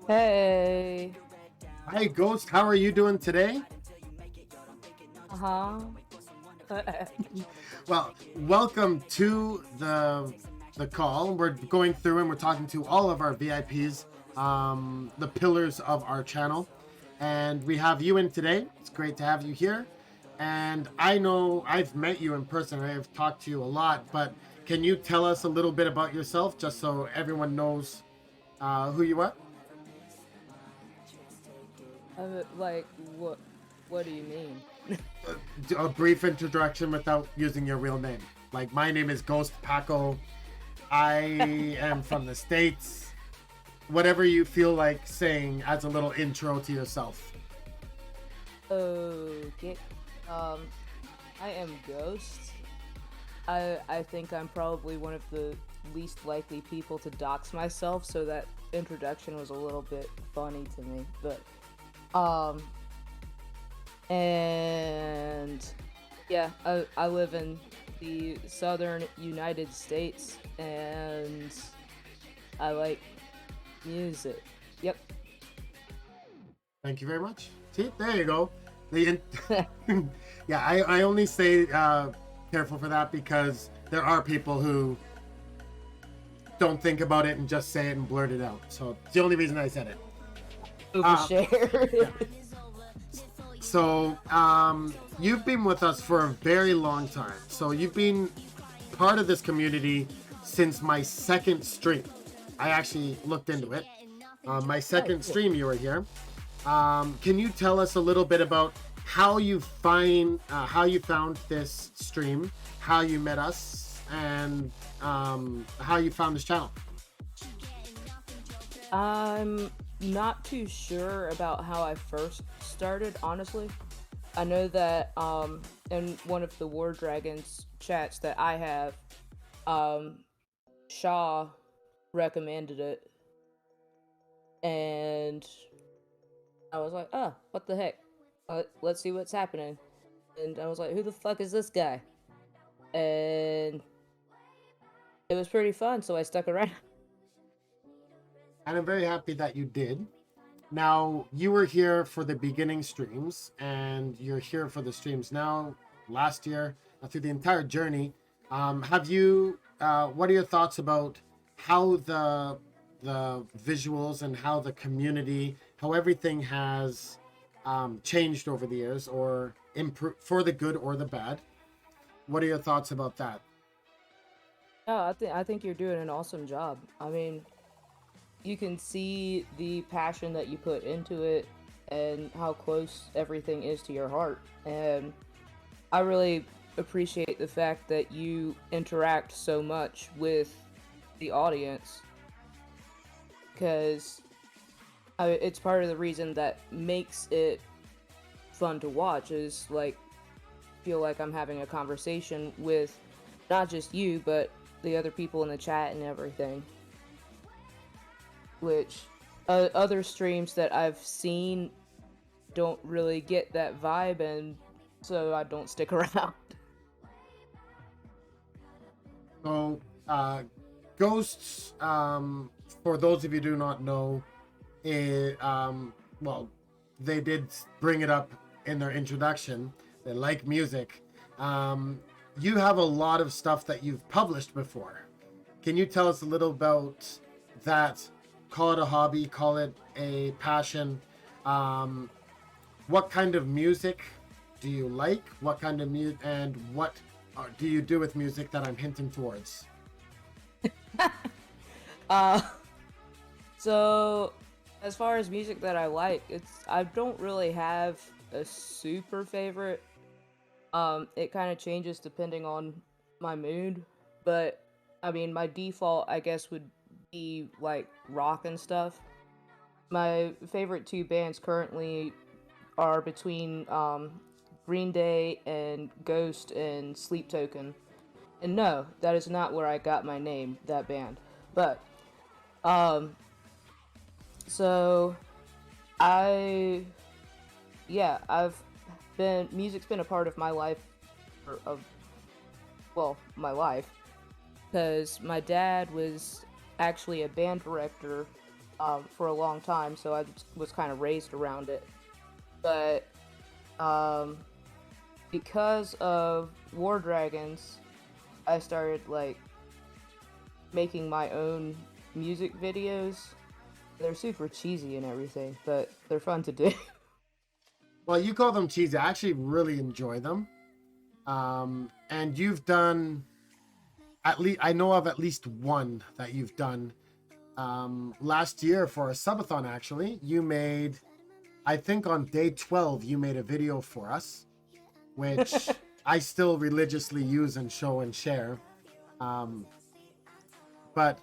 Hey. Hi, Ghost. How are you doing today? Uh-huh. Well, welcome to the call. We're going through and we're talking to all of our VIPs, the pillars of our channel, and we have you in today. It's great to have you here. And I know I've met you in person. I have talked to you a lot, but can you tell us a little bit about yourself, just so everyone knows who you are? Like what do you mean? A brief introduction without using your real name. Like, my name is Ghost Paco. I am from the States. Whatever you feel like saying as a little intro to yourself. Okay. Um I am Ghost. I think I'm probably one of the least likely people to dox myself, so that introduction was a little bit funny to me. But um and yeah, I live in the southern United States and I like music. Yep. Thank you very much. See, there you go. The yeah, I only say careful for that because there are people who don't think about it and just say it and blurt it out. So it's the only reason I said it. Uh, yeah. Overshare. So you've been with us for a very long time. So you've been part of this community since my second stream. I actually looked into it. My Oh, second cool. stream, you were here. Can you tell us a little bit about how you found this stream, how you met us, and how you found this channel? I'm not too sure about how I first started, honestly. I know that in one of the War Dragons chats that I have, um Shaw recommended it and I was like, "Oh, what the heck? Let's see what's happening." And I was like, "Who the fuck is this guy?" And it was pretty fun, so I stuck around. And I'm very happy that you did. Now, you were here for the beginning streams, and you're here for the streams now, last year, through the entire journey. Have you? What are your thoughts about how the visuals and how the community, how everything has changed over the years, or improved for the good or the bad? What are your thoughts about that? No, I think you're doing an awesome job. I mean, you can see the passion that you put into it and how close everything is to your heart. And I really appreciate the fact that you interact so much with the audience because it's part of the reason that makes it fun to watch is like feel like I'm having a conversation with not just you but the other people in the chat and everything, which other streams that I've seen don't really get that vibe, and so I don't stick around. So, ghosts. For those of you who do not know, it, well, they did bring it up in their introduction. They like music. You have a lot of stuff that you've published before. Can you tell us a little about that? Call it a hobby, call it a passion. Um, what kind of music do you like? What kind of music, and what do you do with music that I'm hinting towards? uh, so as far as music that I like, I don't really have a super favorite. It kind of changes depending on my mood, but I mean, my default, I guess, would be like rock and stuff. My favorite two bands currently are between Green Day and Ghost and Sleep Token. And no, that is not where I got my name, that band. But um so I yeah, I've been music's been a part of my life for of well, my life because my dad was actually a band director for a long time, so I was kind of raised around it. But um, because of War Dragons, I started like making my own music videos. They're super cheesy and everything, but they're fun to do. Well, you call them cheesy. I actually really enjoy them. And you've done at least, I know of at least one that you've done last year for a subathon. Actually, you made, I think on day 12, you made a video for us, which I still religiously use and show and share. Um, but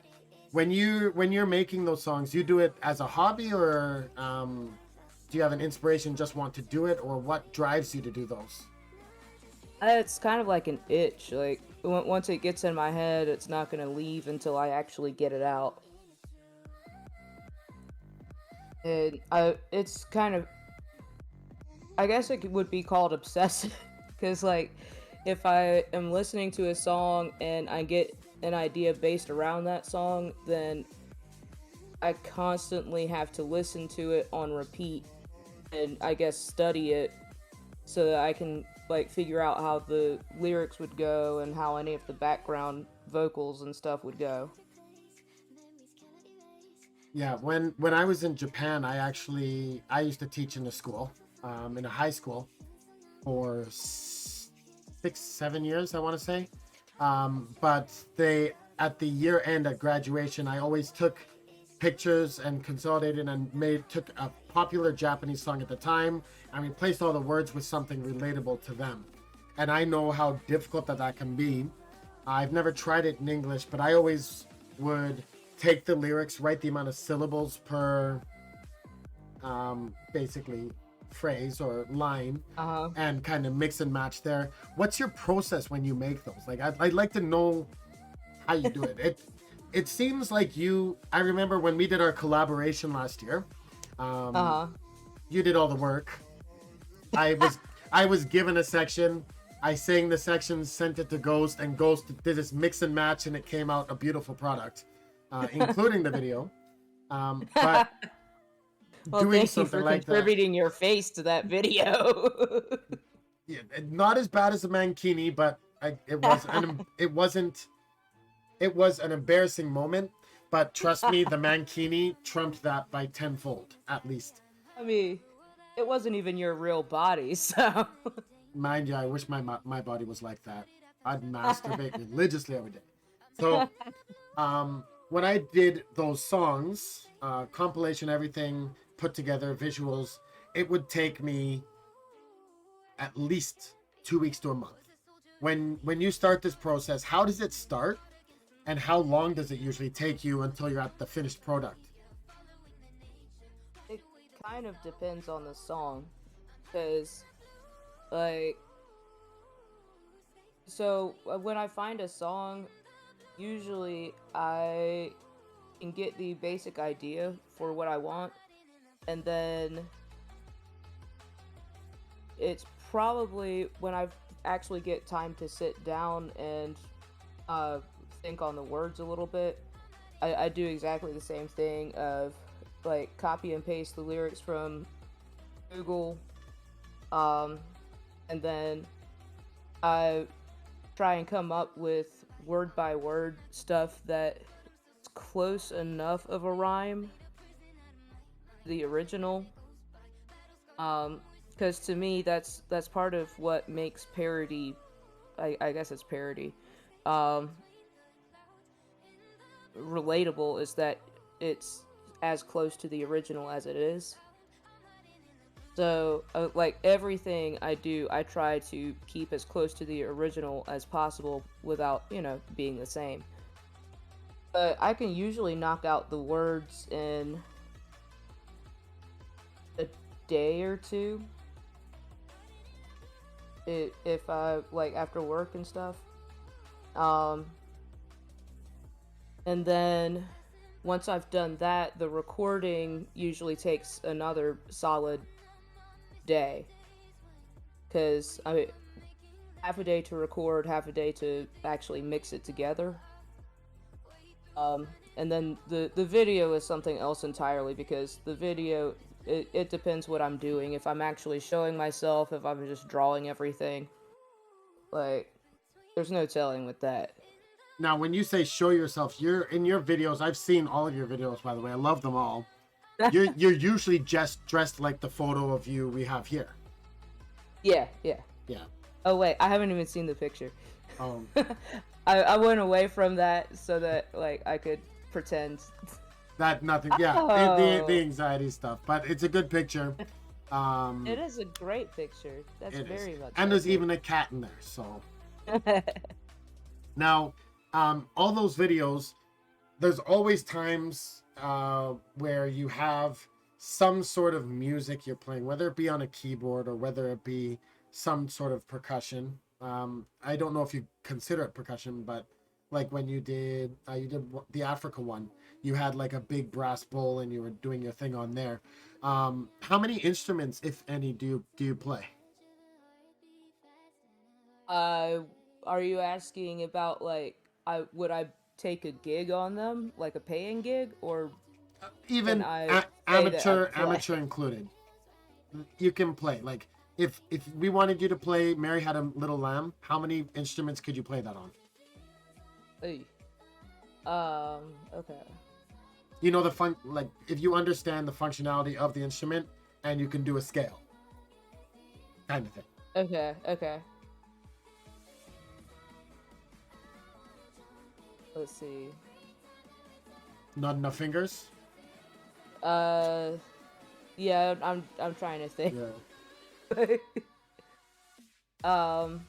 when you're making those songs, you do it as a hobby, or do you have an inspiration, just want to do it, or what drives you to do those? It's kind of like an itch. Like once it gets in my head, it's not gonna leave until I actually get it out. And it's kind of, I guess it would be called obsessive, because like if I am listening to a song and I get an idea based around that song, then I constantly have to listen to it on repeat and I guess study it so that I can like figure out how the lyrics would go and how any of the background vocals and stuff would go. Yeah, when I was in Japan, I used to teach in a school, in a high school for 6, 7 years, I want to say. But they at the year end at graduation, I always took pictures and consolidated and made took a popular Japanese song at the time and replaced all the words with something relatable to them. And I know how difficult that can be. I've never tried it in English, but I always would take the lyrics, write the amount of syllables per basically phrase or line, Uh-huh. and kind of mix and match there. What's your process when you make those? Like, I'd like to know how you do it. It seems like you. I remember when we did our collaboration last year. Um, Uh-huh. you did all the work. I was I was given a section. I sang the section, sent it to Ghost, and Ghost did this mix and match, and it came out a beautiful product, including the video. But Well, doing thank you something for like that, contributing your face to that video. yeah, not as bad as the Mankini, but it was an embarrassing moment. But trust me, the Mankini trumped that by tenfold, at least. I mean, it wasn't even your real body, so. Mind you, I wish my body was like that. I'd masturbate religiously every day. So, when I did those songs, compilation, everything put together, visuals, it would take me at least 2 weeks to a month. When you start this process, how does it start, and how long does it usually take you until you're at the finished product? It kind of depends on the song. Because, like, so when I find a song, usually I can get the basic idea for what I want, and then it's probably when I actually get time to sit down and uh, think on the words a little bit. I do exactly the same thing of like copy and paste the lyrics from Google, um, and then I try and come up with word by word stuff that's close enough of a rhyme to the original. Because to me, that's part of what makes parody. I guess it's parody. Um, relatable is that it's as close to the original as it is. So, like everything I do, I try to keep as close to the original as possible without, being the same. But I can usually knock out the words in a day or two. If I like after work and stuff. Um, and then once I've done that, the recording usually takes another solid day. Because I mean, half a day to record, half a day to actually mix it together. and then the video is something else entirely, because the video, it depends what I'm doing. If I'm actually showing myself, if I'm just drawing everything, like, there's no telling with that. Now, when you say show yourself, you're in your videos. I've seen all of your videos, by the way. I love them all. You're usually just dressed like the photo of you we have here. Yeah. Yeah. Oh wait, I haven't even seen the picture. Um, I went away from that so that, like, I could pretend. that nothing. Yeah, the Oh, anxiety stuff, but it's a good picture. it is a great picture. That's It is, very much and like there's even a cat in there. So now, all those videos, there's always times where you have some sort of music you're playing, whether it be on a keyboard or whether it be some sort of percussion. I don't know if you consider it percussion, but like when you did the Africa one, you had like a big brass bowl and you were doing your thing on there. How many instruments, if any, do you play? Uh, are you asking about, like, I would I take a gig on them, like a paying gig, or can Even I say that I play? amateur included, you can play. Like if we wanted you to play Mary Had a Little Lamb, how many instruments could you play that on? Hey. Okay. You know the fun, like if you understand the functionality of the instrument and you can do a scale kind of thing. Okay. Let's see. Not enough fingers. Uh, yeah, I'm trying to think. Yeah, Um,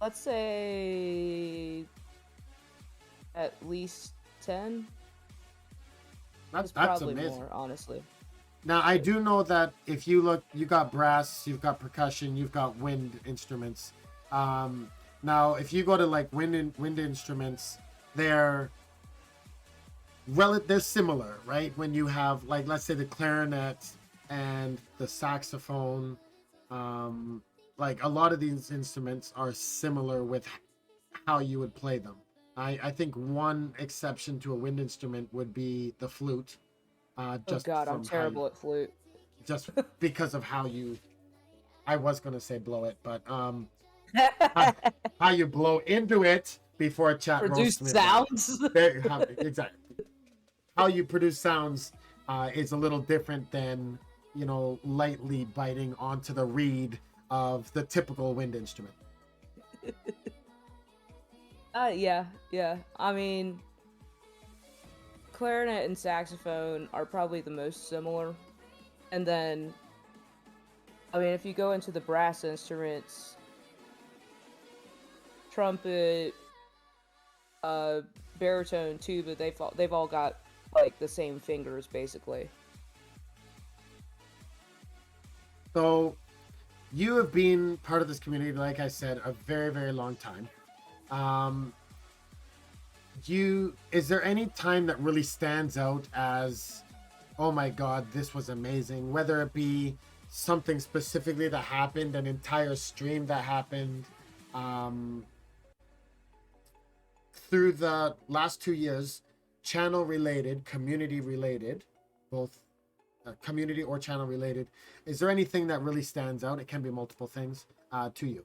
let's say at least 10. It's that's probably amazing. more, honestly. Now I do know that if you look, you got brass, you've got percussion, you've got wind instruments. Now if you go to like wind instruments, they're they're similar, right? When you have like let's say the clarinet and the saxophone, um, like a lot of these instruments are similar with how you would play them. I think one exception to a wind instrument would be the flute, Oh just God, I'm from how you, terrible at flute. just because of how you. I was gonna say blow it, but how, how you blow into it before chat Produce roasts me about it. sounds. Exactly. How you produce sounds is a little different than lightly biting onto the reed of the typical wind instrument. Yeah. I mean, clarinet and saxophone are probably the most similar. And then, I mean, if you go into the brass instruments, trumpet, uh, baritone, tuba, they've all got like the same fingers basically. So you have been part of this community, like I said, a very, very long time. Um, is there any time that really stands out as, oh my God, this was amazing? Whether it be something specifically that happened, an entire stream that happened, um, through the last 2 years, channel related, community related, both community or channel related. Is there anything that really stands out? It can be multiple things to you.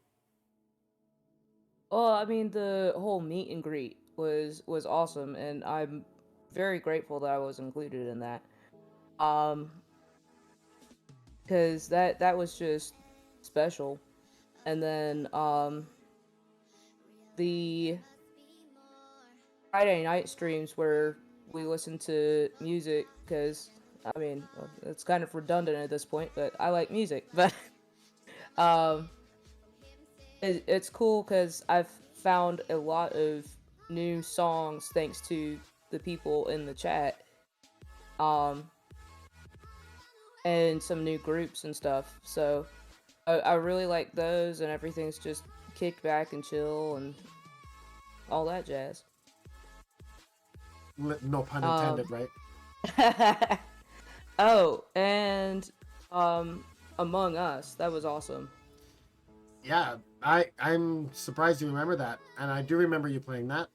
Well, I mean, the whole meet and greet was awesome, and I'm very grateful that I was included in that. Um, because that was just special. And then the Friday night streams where we listen to music, because I mean, it's kind of redundant at this point, but I like music. But um, it's cool because I've found a lot of new songs thanks to the people in the chat, um, and some new groups and stuff. So I really like those, and everything's just kicked back and chill and all that jazz. No pun Um, intended, right? oh, and Among Us, that was awesome. Yeah, I'm surprised you remember that, and I do remember you playing that.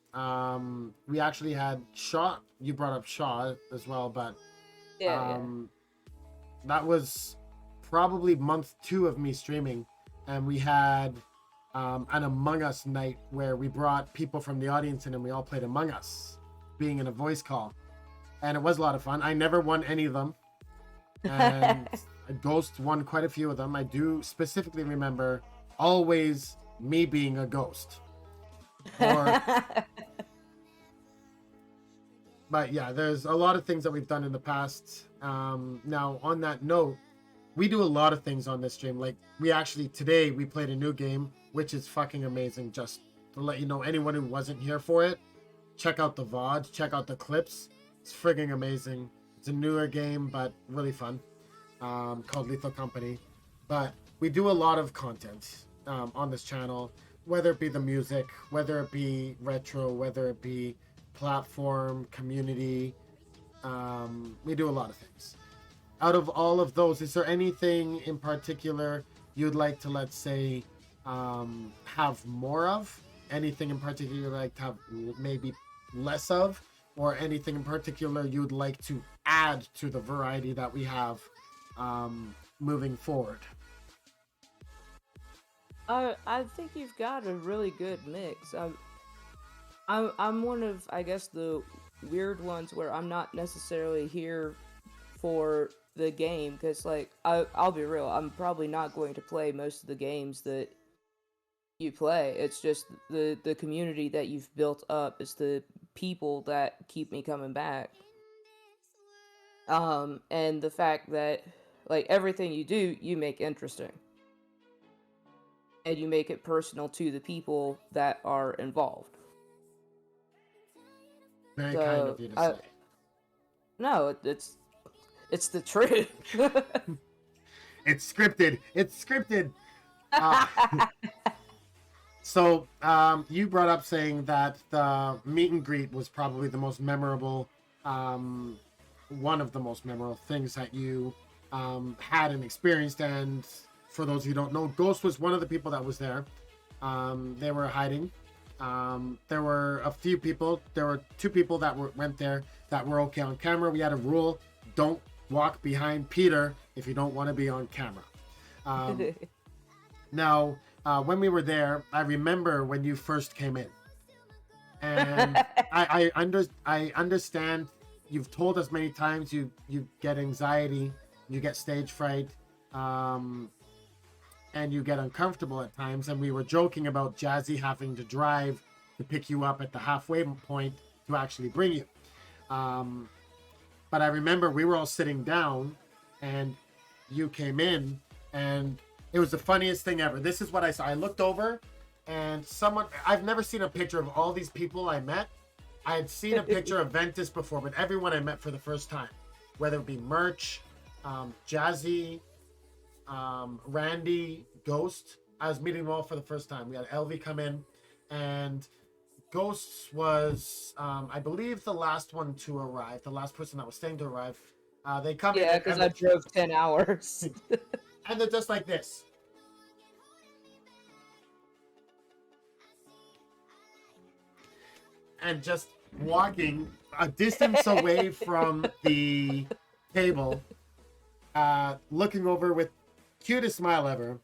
We actually had Shaw. You brought up Shaw as well, but Yeah, yeah. um, that was probably month 2 of me streaming, and we had an Among Us night where we brought people from the audience in and we all played Among Us, being in a voice call, and it was a lot of fun. I never won any of them, and Ghost won quite a few of them. I do specifically remember always me being a ghost. Or, but yeah, there's a lot of things that we've done in the past. Now, on that note, we do a lot of things on this stream. Like, we actually, today, we played a new game, which is fucking amazing. Just to let you know, anyone who wasn't here for it, check out the VOD, check out the clips. It's frigging amazing. It's a newer game, but really fun, called Lethal Company. But we do a lot of content on this channel, whether it be the music, whether it be retro, whether it be platform, community. We do a lot of things. Out of all of those, is there anything in particular you'd like to, let's say, have more of? Anything in particular you'd like to have maybe less of? Or anything in particular you'd like to add to the variety that we have moving forward? I think you've got a really good mix. I'm one of, I guess, the weird ones where I'm not necessarily here for the game, because like I'll be real, I'm probably not going to play most of the games that you play. It's just the community that you've built up. It's the people that keep me coming back. And the fact that like everything you do, you make interesting. And you make it personal to the people that are involved. Very kind So of you to say. no, it's the truth. It's scripted. It's scripted. Uh, so you brought up saying that the meet and greet was probably the most memorable, one of the most memorable things that you had and experienced. And for those who don't know, Ghost was one of the people that was there. They were hiding. There were a few people. There were 2 people that went there that were okay on camera. We had a rule: don't walk behind Peter if you don't want to be on camera. Now, when we were there, I remember when you first came in, and I understand. You've told us many times you get anxiety, you get stage fright, and you get uncomfortable at times. And we were joking about Jazzy having to drive to pick you up at the halfway point to actually bring you. But I remember we were all sitting down, and you came in, and it was the funniest thing ever. This is what I saw. I looked over, and I've never seen a picture of all these people I met. I had seen a picture of Ventus before, but everyone I met for the first time, whether it be Merch, Jazzy, Randy, Ghost, I was meeting them all for the first time. We had LV come in, and Ghosts was, I believe, the last one to arrive, the last person that was staying to arrive. They come in. Yeah, because I drove 10 hours. And they're just like this. And just walking a distance away from the table, looking over with cutest smile ever,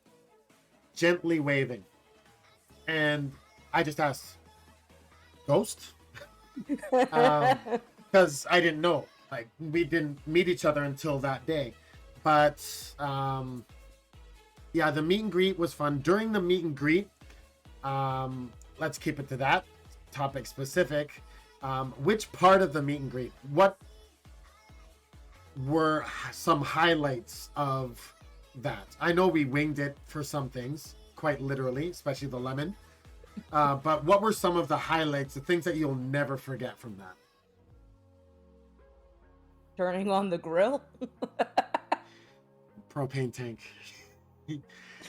gently waving. And I just asked, Ghost? Because I didn't know. Like, we didn't meet each other until that day. But, yeah, the meet and greet was fun. During the meet and greet, let's keep it to that topic specific. Which part of the meet and greet? What were some highlights of that? I know we winged it for some things, quite literally, especially the lemon. But what were some of the highlights, the things that you'll never forget from that? Turning on the grill. Propane tank.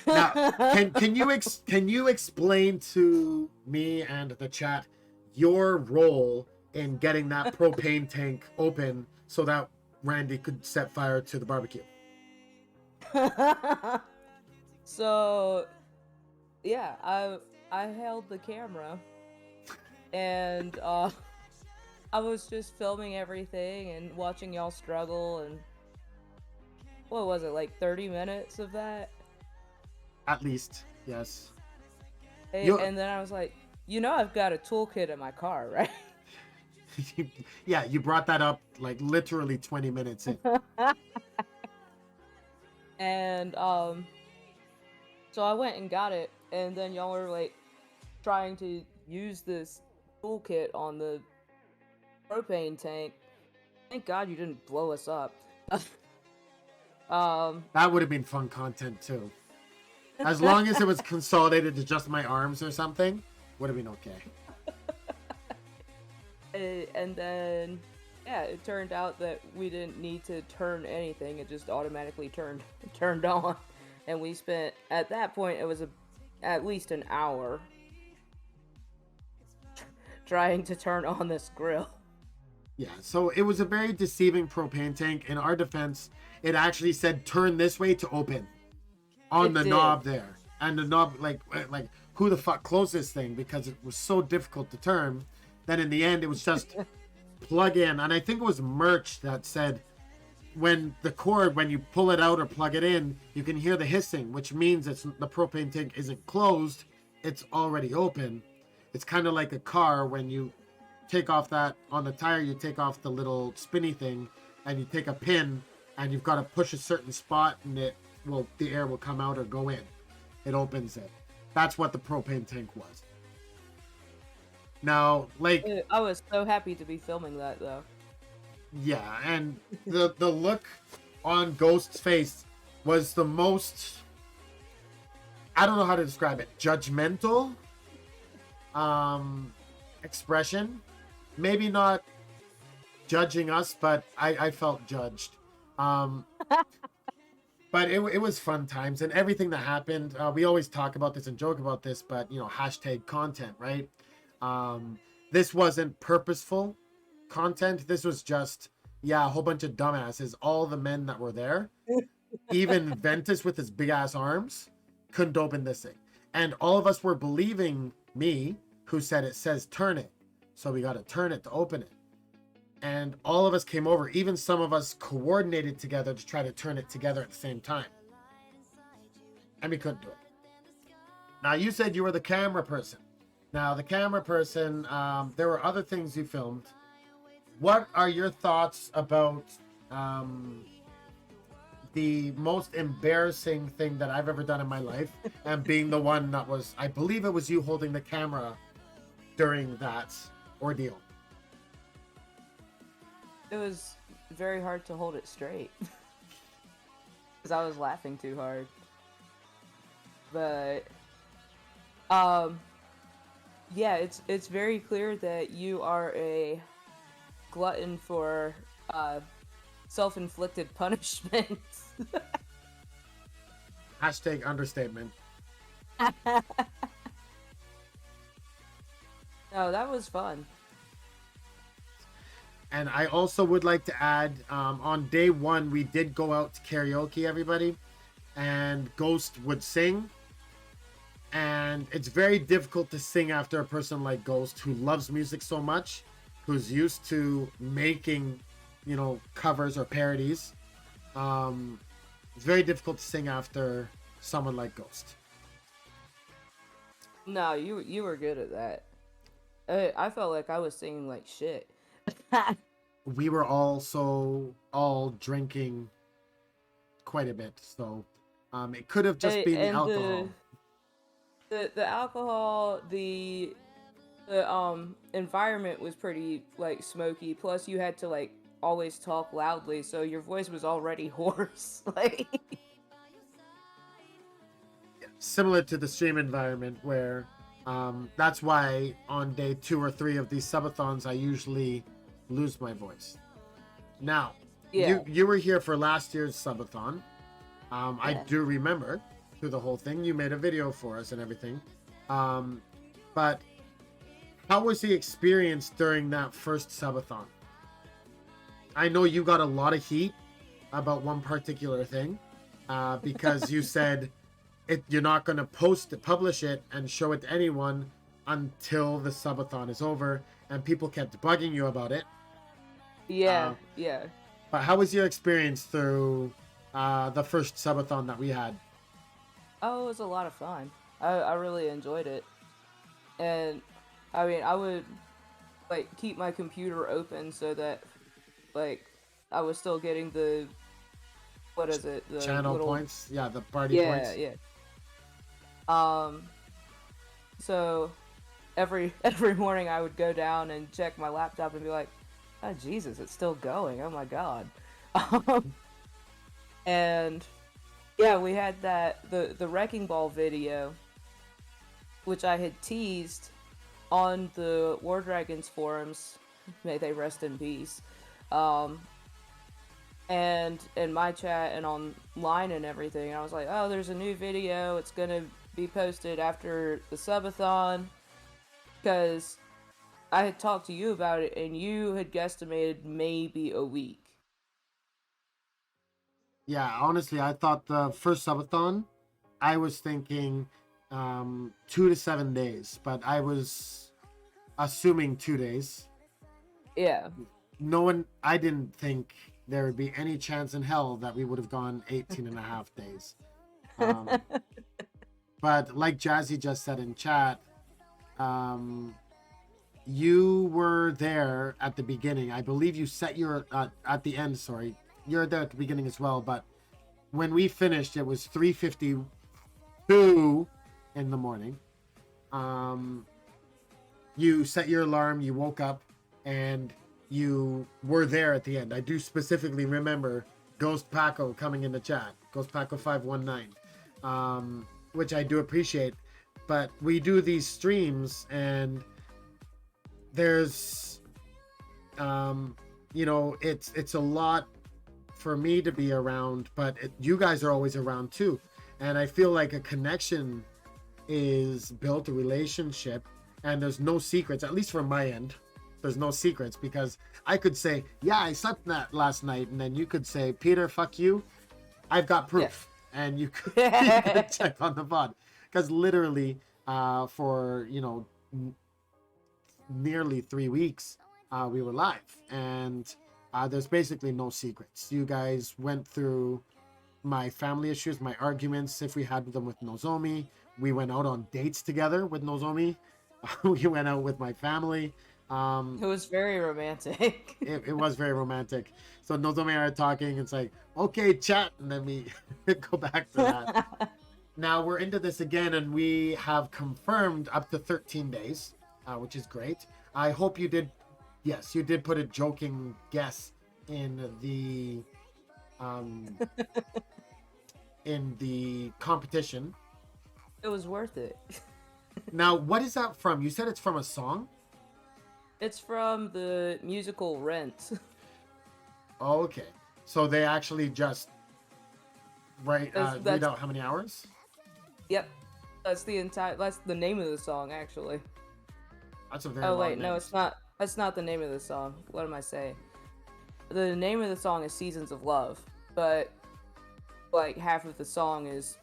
Now, can you explain to me and the chat your role in getting that propane tank open so that Randy could set fire to the barbecue? So, yeah, I held the camera and I was just filming everything and watching y'all struggle, and what was it, like 30 minutes of that? At least, yes. And, You, and then I was like, I've got a toolkit in my car, right? yeah, you brought that up like literally 20 minutes in. And so I went and got it, and then y'all were like trying to use this toolkit on the propane tank. Thank God you didn't blow us up. um, That would have been fun content too. As long as it was consolidated to just my arms or something, would have been okay. and then, yeah, it turned out that we didn't need to turn anything; it just automatically turned on. And we spent, at that point, it was at least an hour trying to turn on this grill. Yeah, so it was a very deceiving propane tank. In our defense, it actually said turn this way to open on It the did. knob there. And the knob, like who the fuck closed this thing? Because it was so difficult to turn. Then in the end, it was just plug in. And I think it was merch that said when the cord, when you pull it out or plug it in, you can hear the hissing, which means the propane tank isn't closed. It's already open. It's kind of like a car when you take off that on the tire, you take off the little spinny thing and you take a pin and you've got to push a certain spot and the air will come out or go in. It opens it. That's what the propane tank was. Now, like, I was so happy to be filming that, though. yeah, and the look on Ghost's face was the most, I don't know how to describe it, judgmental expression. Maybe not judging us, but I felt judged. But it was fun times, and everything that happened, we always talk about this and joke about this, but hashtag content, right? This wasn't purposeful content. This was just, a whole bunch of dumbasses. All the men that were there, even Ventus with his big ass arms, couldn't open this thing. And all of us were believing me, who said it says turn it. So we got to turn it to open it. And all of us came over. Even some of us coordinated together to try to turn it together at the same time. And we couldn't do it. Now, you said you were the camera person. Now, the camera person, there were other things you filmed. What are your thoughts about the most embarrassing thing that I've ever done in my life, and being the one that was, I believe it was you holding the camera during that ordeal? It was very hard to hold it straight because I was laughing too hard. But yeah, it's very clear that you are a glutton for self-inflicted punishments. Hashtag understatement. No, that was fun. And I also would like to add, on day one, we did go out to karaoke, everybody, and Ghost would sing. And it's very difficult to sing after a person like Ghost, who loves music so much, who's used to making, covers or parodies. It's very difficult to sing after someone like Ghost. No, you were good at that. I felt like I was singing like shit. We were also all drinking quite a bit, so it could have just been the alcohol. The alcohol, the environment was pretty like smoky. Plus, you had to like always talk loudly, so your voice was already hoarse. Like Similar to the stream environment, where that's why on day 2 or 3 of these subathons, I usually lose my voice. Now, yeah, you were here for last year's subathon. I Yeah. do remember through the whole thing. You made a video for us and everything. But how was the experience during that first subathon? I know you got a lot of heat about one particular thing, because you said you're not going to publish it and show it to anyone until the subathon is over, and people kept bugging you about it. Yeah, yeah. But how was your experience through the first subathon that we had? Oh, it was a lot of fun. I really enjoyed it. And I mean, I would like keep my computer open so that like I was still getting the what is it? The Channel little points, yeah, the party yeah, points. yeah. Um so every morning I would go down and check my laptop and be like, "Oh Jesus, it's still going. Oh my God." Um, and yeah, we had that the Wrecking Ball video which I had teased on the War Dragons forums, may they rest in peace, um, and in my chat and online and everything. And I was like, oh, there's a new video. It's gonna be posted after the subathon because I had talked to you about it and you had guesstimated maybe a week. Yeah, honestly, I thought the first subathon, I was thinking 2 to 7 days, but I was assuming 2 days. Yeah. No one, I didn't think there would be any chance in hell that we would have gone 18 and a half days. Um, but like Jazzy just said in chat, um, you were there at the beginning. I believe you set your, at the end, sorry. You're there at the beginning as well, but when we finished, it was 3:52 in the morning. Um, you set your alarm, you woke up, and you were there at the end. I do specifically remember Ghost Paco coming in the chat, Ghost Paco 519, which I do appreciate. But we do these streams, and there's, it's a lot for me to be around, but you guys are always around too, and I feel like a connection is built, a relationship, and there's no secrets, at least from my end. There's no secrets because I could say, yeah, I slept that last night, and then you could say, Peter, fuck you, I've got proof. And you could, you could check on the VOD, because literally for nearly 3 weeks we were live, and there's basically no secrets. You guys went through my family issues, my arguments, if we had them with Nozomi. We went out on dates together with Nozomi. We went out with my family. It was very romantic. It was very romantic. So Nozomi and I are talking. It's like, okay, chat. And then we go back to that. Now we're into this again, and we have confirmed up to 13 days, which is great. I hope you did. Yes, you did put a joking guess in the in the competition. It was worth it. Now, what is that from? You said it's from a song? It's from the musical Rent. Oh, okay. So they actually just read That's out how many hours? yep. That's the name of the song actually. That's a very Oh long wait, name. no, it's not. That's not the name of the song. What am I saying? The name of the song is Seasons of Love, but like half of the song is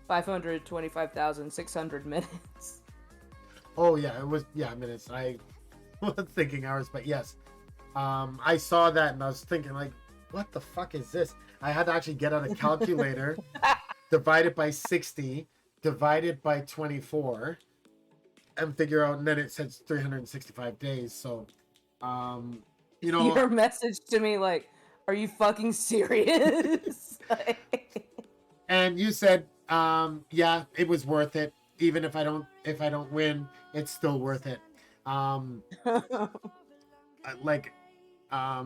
525,600 minutes. Oh yeah, it was minutes. I was thinking hours, but yes. I saw that and I was thinking like, what the fuck is this? I had to actually get out a calculator, divide it by 60, divide it by 24, and figure out, and then it says 365 days. So Your message to me like, are you fucking serious? and you said, yeah, it was worth it. Even if I don't win, it's still worth it. Like, I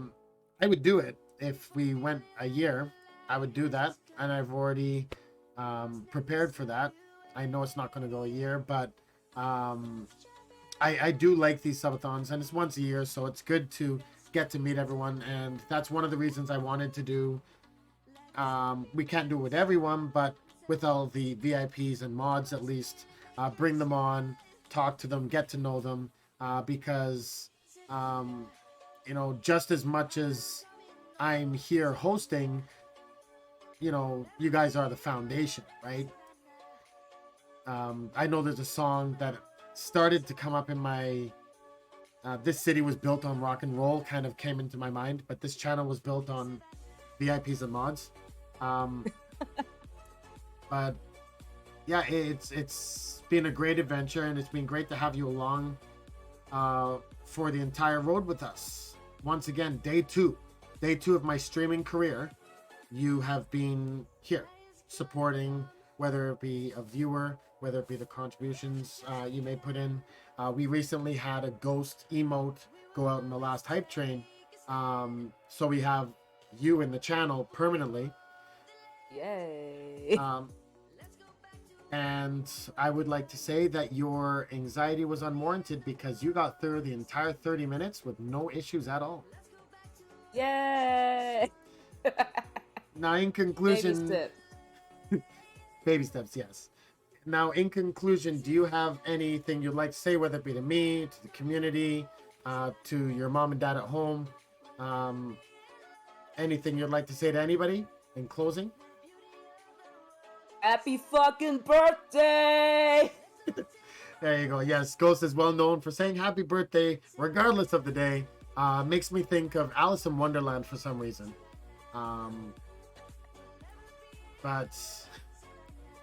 would do it if we went a year. I would do that, and I've already prepared for that. I know it's not going to go a year, but I do like these subathons, and it's once a year, so it's good to get to meet everyone, and that's one of the reasons I wanted to do. We can't do it with everyone, but with all the VIPs and mods, at least bring them on, talk to them, get to know them, because just as much as I'm here hosting, you guys are the foundation, right? I know there's a song that started to come up in my this city was built on rock and roll kind of came into my mind, but this channel was built on VIPs and mods. Um, but yeah, it's been a great adventure, and it's been great to have you along for the entire road with us. Once again, day two of my streaming career. You have been here supporting, whether it be a viewer, whether it be the contributions you may put in. We recently had a ghost emote go out in the last hype train, so we have you in the channel permanently. Yay! And I would like to say that your anxiety was unwarranted because you got through the entire 30 minutes with no issues at all. Yay! Now, in conclusion, Baby step. baby steps, yes. Now, in conclusion, do you have anything you'd like to say, whether it be to me, to the community, to your mom and dad at home? Anything you'd like to say to anybody in closing? Happy fucking birthday! There you go. Yes, Ghost is well known for saying happy birthday regardless of the day. Makes me think of Alice in Wonderland for some reason. But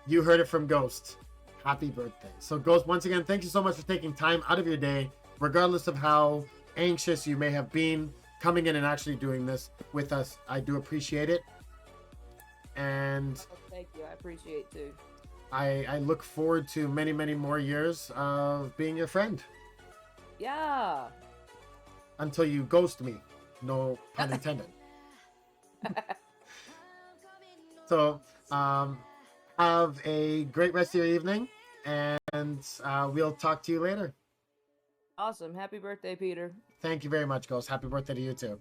you heard it from Ghost. Happy birthday. So Ghost, once again, thank you so much for taking time out of your day, regardless of how anxious you may have been, coming in and actually doing this with us. I do appreciate it. And Oh, thank you. I appreciate too. I look forward to many, many more years of being your friend. Yeah. Until you ghost me. No pun intended. So, have a great rest of your evening, and we'll talk to you later. Awesome. Happy birthday, Peter. Thank you very much, Ghost. Happy birthday to you too.